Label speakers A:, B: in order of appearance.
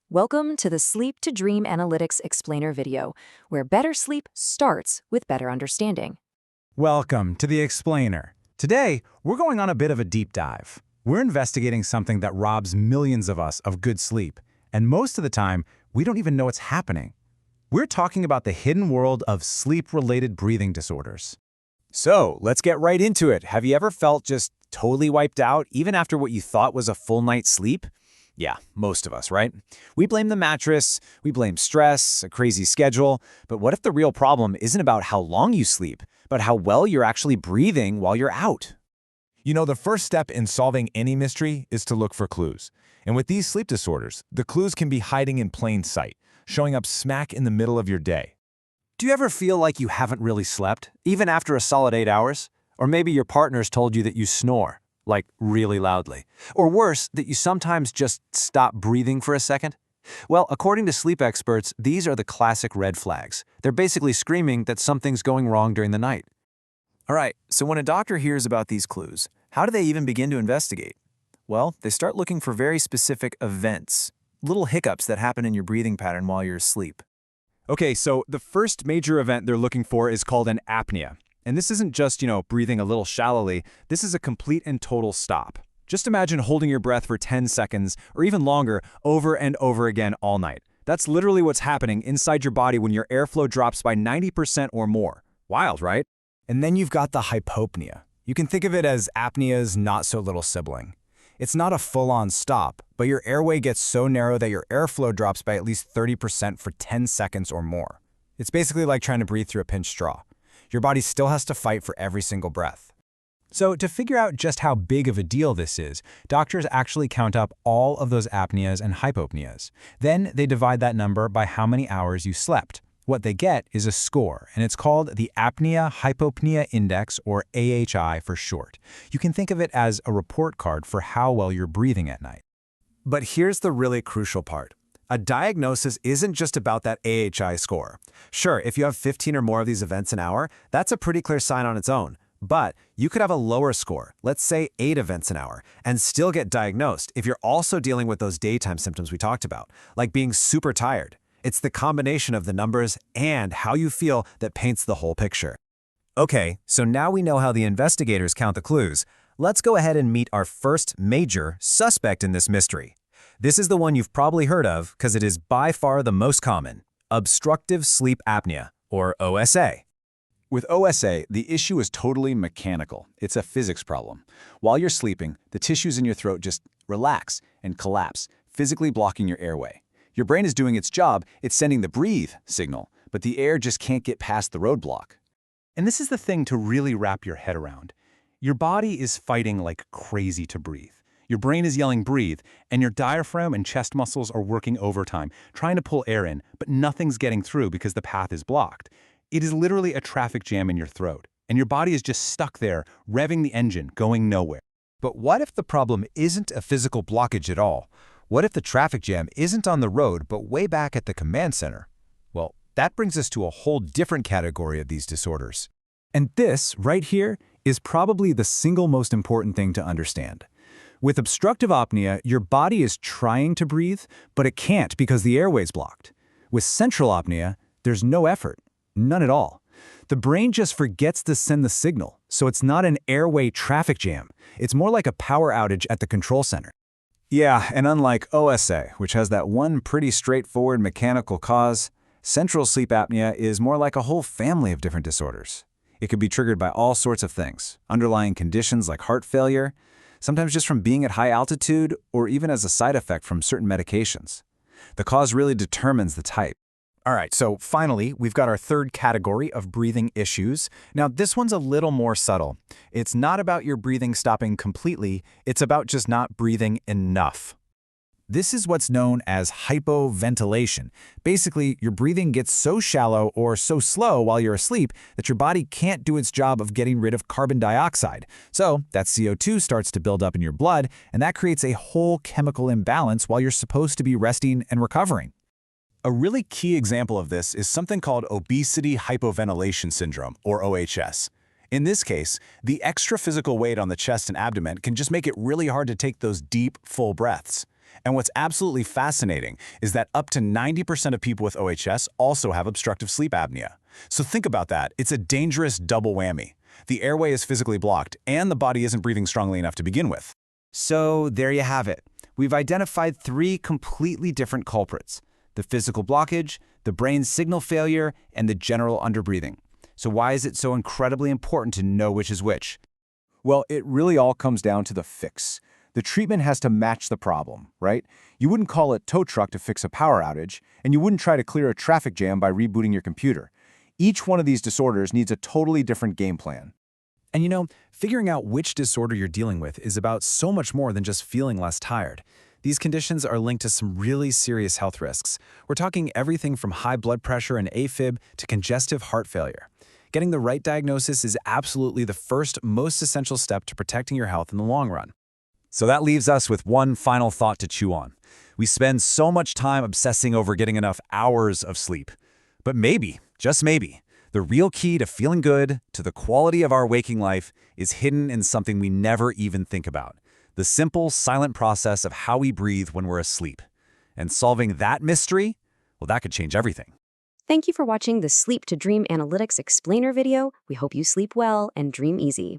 A: Welcome to the Sleep to Dream Analytics Explainer video, where better sleep starts with better understanding.
B: Welcome to the Explainer. Today, we're going on a bit of a deep dive. We're investigating something that robs millions of us of good sleep, and most of the time, we don't even know it's happening. We're talking about the hidden world of sleep-related breathing disorders.
C: So, let's get right into it. Have you ever felt just totally wiped out, even after what you thought was a full night's sleep? Yeah, most of us, right? We blame the mattress, we blame stress, a crazy schedule, but what if the real problem isn't about how long you sleep, but how well you're actually breathing while you're out?
D: You know, the first step in solving any mystery is to look for clues. And with these sleep disorders, the clues can be hiding in plain sight, showing up smack in the middle of your day.
C: Do you ever feel like you haven't really slept, even after a solid 8 hours? Or maybe your partner's told you that you snore, like really loudly. Or worse, that you sometimes just stop breathing for a second? Well, according to sleep experts, these are the classic red flags. They're basically screaming that something's going wrong during the night. All right, so when a doctor hears about these clues, how do they even begin to investigate? Well, they start looking for very specific events, little hiccups that happen in your breathing pattern while you're asleep.
B: Okay, so the first major event they're looking for is called an apnea. And this isn't just, breathing a little shallowly. This is a complete and total stop. Just imagine holding your breath for 10 seconds or even longer over and over again all night. That's literally what's happening inside your body when your airflow drops by 90% or more. Wild, right?
E: And then you've got the hypopnea. You can think of it as apnea's not-so-little sibling. It's not a full-on stop, but your airway gets so narrow that your airflow drops by at least 30% for 10 seconds or more. It's basically like trying to breathe through a pinched straw. Your body still has to fight for every single breath.
B: So to figure out just how big of a deal this is, doctors actually count up all of those apneas and hypopneas. Then they divide that number by how many hours you slept. What they get is a score, and it's called the Apnea Hypopnea Index, or AHI for short. You can think of it as a report card for how well you're breathing at night.
C: But here's the really crucial part. A diagnosis isn't just about that AHI score. Sure, if you have 15 or more of these events an hour, that's a pretty clear sign on its own. But you could have a lower score, let's say 8 events an hour, and still get diagnosed if you're also dealing with those daytime symptoms we talked about, like being super tired. It's the combination of the numbers and how you feel that paints the whole picture. Okay, so now we know how the investigators count the clues. Let's go ahead and meet our first major suspect in this mystery. This is the one you've probably heard of because it is by far the most common: obstructive sleep apnea, or OSA.
F: With OSA, the issue is totally mechanical. It's a physics problem. While you're sleeping, the tissues in your throat just relax and collapse, physically blocking your airway. Your brain is doing its job, it's sending the breathe signal, but the air just can't get past the roadblock.
B: And this is the thing to really wrap your head around. Your body is fighting like crazy to breathe. Your brain is yelling breathe, and your diaphragm and chest muscles are working overtime, trying to pull air in, but nothing's getting through because the path is blocked. It is literally a traffic jam in your throat, and your body is just stuck there, revving the engine, going nowhere.
E: But what if the problem isn't a physical blockage at all? What if the traffic jam isn't on the road, but way back at the command center? Well, that brings us to a whole different category of these disorders.
B: And this, right here, is probably the single most important thing to understand. With obstructive apnea, your body is trying to breathe, but it can't because the airway's blocked. With central apnea, there's no effort, none at all. The brain just forgets to send the signal, so it's not an airway traffic jam. It's more like a power outage at the control center.
F: Yeah, and unlike OSA, which has that one pretty straightforward mechanical cause, central sleep apnea is more like a whole family of different disorders. It could be triggered by all sorts of things, underlying conditions like heart failure, sometimes just from being at high altitude, or even as a side effect from certain medications. The cause really determines the type.
E: All right, so finally, we've got our third category of breathing issues. Now, this one's a little more subtle. It's not about your breathing stopping completely, it's about just not breathing enough. This is what's known as hypoventilation. Basically, your breathing gets so shallow or so slow while you're asleep that your body can't do its job of getting rid of carbon dioxide. So that CO2 starts to build up in your blood, and that creates a whole chemical imbalance while you're supposed to be resting and recovering.
F: A really key example of this is something called obesity hypoventilation syndrome, or OHS. In this case, the extra physical weight on the chest and abdomen can just make it really hard to take those deep, full breaths.
C: And what's absolutely fascinating is that up to 90% of people with OHS also have obstructive sleep apnea. So think about that. It's a dangerous double whammy. The airway is physically blocked, and the body isn't breathing strongly enough to begin with.
E: So there you have it. We've identified 3 completely different culprits: the physical blockage, the brain's signal failure, and the general underbreathing. So why is it so incredibly important to know which is which?
F: Well, it really all comes down to the fix. The treatment has to match the problem, right? You wouldn't call a tow truck to fix a power outage, and you wouldn't try to clear a traffic jam by rebooting your computer. Each one of these disorders needs a totally different game plan.
B: And you know, figuring out which disorder you're dealing with is about so much more than just feeling less tired. These conditions are linked to some really serious health risks. We're talking everything from high blood pressure and AFib to congestive heart failure. Getting the right diagnosis is absolutely the first, most essential step to protecting your health in the long run.
F: So that leaves us with one final thought to chew on. We spend so much time obsessing over getting enough hours of sleep. But maybe, just maybe, the real key to feeling good, to the quality of our waking life, is hidden in something we never even think about: the simple, silent process of how we breathe when we're asleep. And solving that mystery, well, that could change everything.
A: Thank you for watching the Sleep to Dream Analytics Explainer video. We hope you sleep well and dream easy.